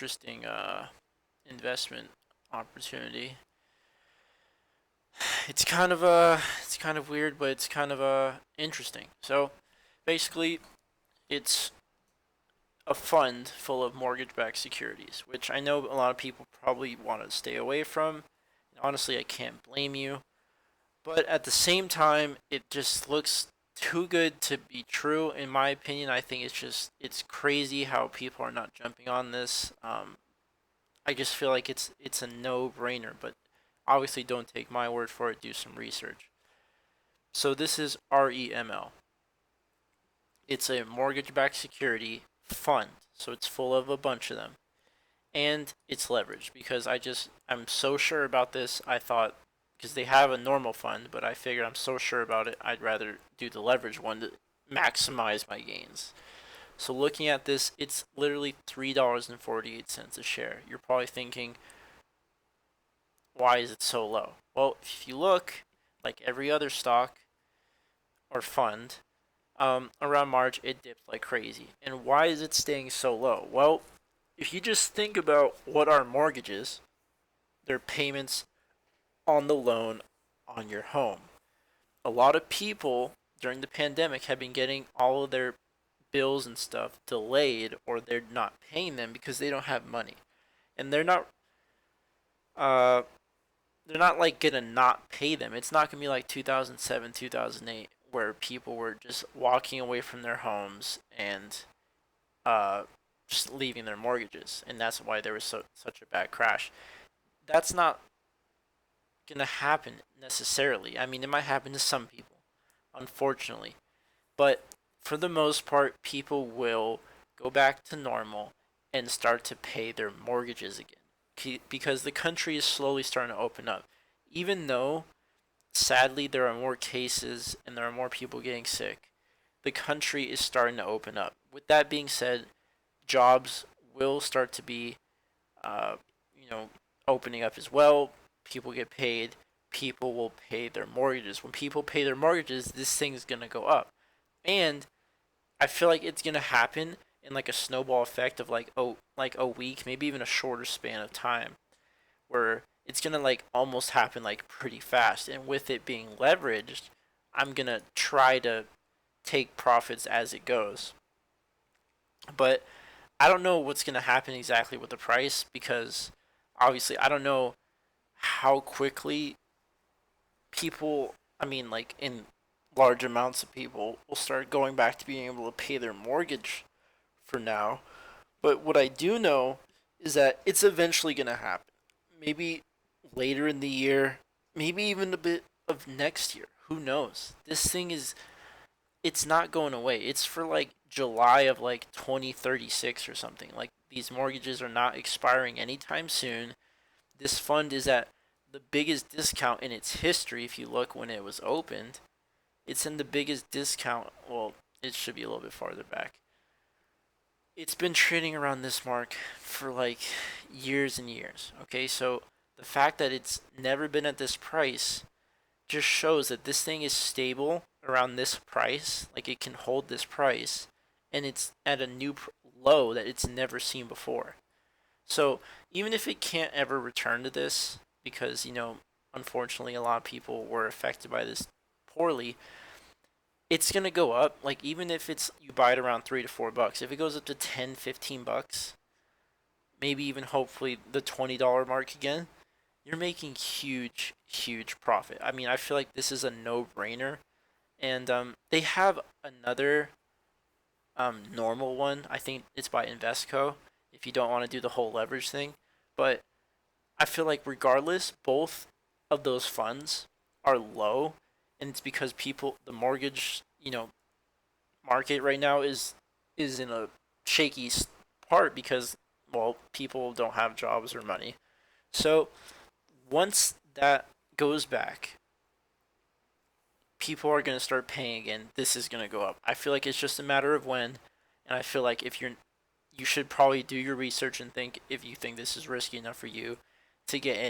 interesting investment opportunity. It's kind of weird, but it's kind of interesting. So basically, it's a fund full of mortgage-backed securities, which I know a lot of people probably want to stay away from. Honestly, I can't blame you, but at the same time, it just looks too good to be true. In my opinion, I think it's crazy how people are not jumping on this. I just feel like it's a no-brainer, but obviously don't take my word for it. Do some research. So this is REML. It's a mortgage-backed security fund, so it's full of a bunch of them, and it's leveraged because I'm so sure about this. I thought because they have a normal fund, but I figured I'm so sure about it, I'd rather do the leverage one to maximize my gains. So looking at this, it's literally $3.48 a share. You're probably thinking, why is it so low? Well, if you look, like every other stock or fund, around March it dipped like crazy. And why is it staying so low? Well, if you just think about what our mortgages, their payments on the loan on your home. A lot of people during the pandemic have been getting all of their bills and stuff delayed, or they're not paying them because they don't have money. And uh they're not like gonna not pay them. It's not gonna be like 2007, 2008 where people were just walking away from their homes and uh just leaving their mortgages, and that's why there was such a bad crash. That's not gonna happen necessarily. I mean, it might happen to some people, unfortunately, but for the most part, people will go back to normal and start to pay their mortgages again because the country is slowly starting to open up. Even though, sadly, there are more cases and there are more people getting sick, the country is starting to open up. With that being said, jobs will start to be, uh, you know, opening up as well. People get paid. People will pay their mortgages. When people pay their mortgages, this thing is gonna go up, and I feel like it's gonna happen in like a snowball effect of like a week, maybe even a shorter span of time, where it's gonna like almost happen like pretty fast. And with it being leveraged, I'm gonna try to take profits as it goes. But I don't know what's gonna happen exactly with the price because obviously I don't know how quickly people, I mean, like in large amounts of people, will start going back to being able to pay their mortgage for now. But what I do know is that it's eventually going to happen. Maybe later in the year, maybe even a bit of next year. Who knows? This thing is, it's not going away. It's for like July of like 2036 or something. Like these mortgages are not expiring anytime soon. This fund is at the biggest discount in its history. If you look when it was opened, it's in the biggest discount. Well, it should be a little bit farther back. It's been trading around this mark for like years and years. Okay, so the fact that it's never been at this price just shows that this thing is stable around this price. Like it can hold this price, and it's at a new low that it's never seen before. So even if it can't ever return to this, because unfortunately, a lot of people were affected by this poorly, it's gonna go up. Like even if it's you buy it around $3 to $4, if it goes up to 10, $15, maybe even hopefully the $20 mark again, you're making huge, huge profit. I mean, I feel like this is a no-brainer, and they have another normal one. I think it's by Investco. If you don't want to do the whole leverage thing, but I feel like regardless, both of those funds are low, and it's because the mortgage, market right now is in a shaky part because well, people don't have jobs or money. So once that goes back, people are going to start paying again. This is going to go up. I feel like it's just a matter of when, and I feel like if you should probably do your research and think if you think this is risky enough for you to get in.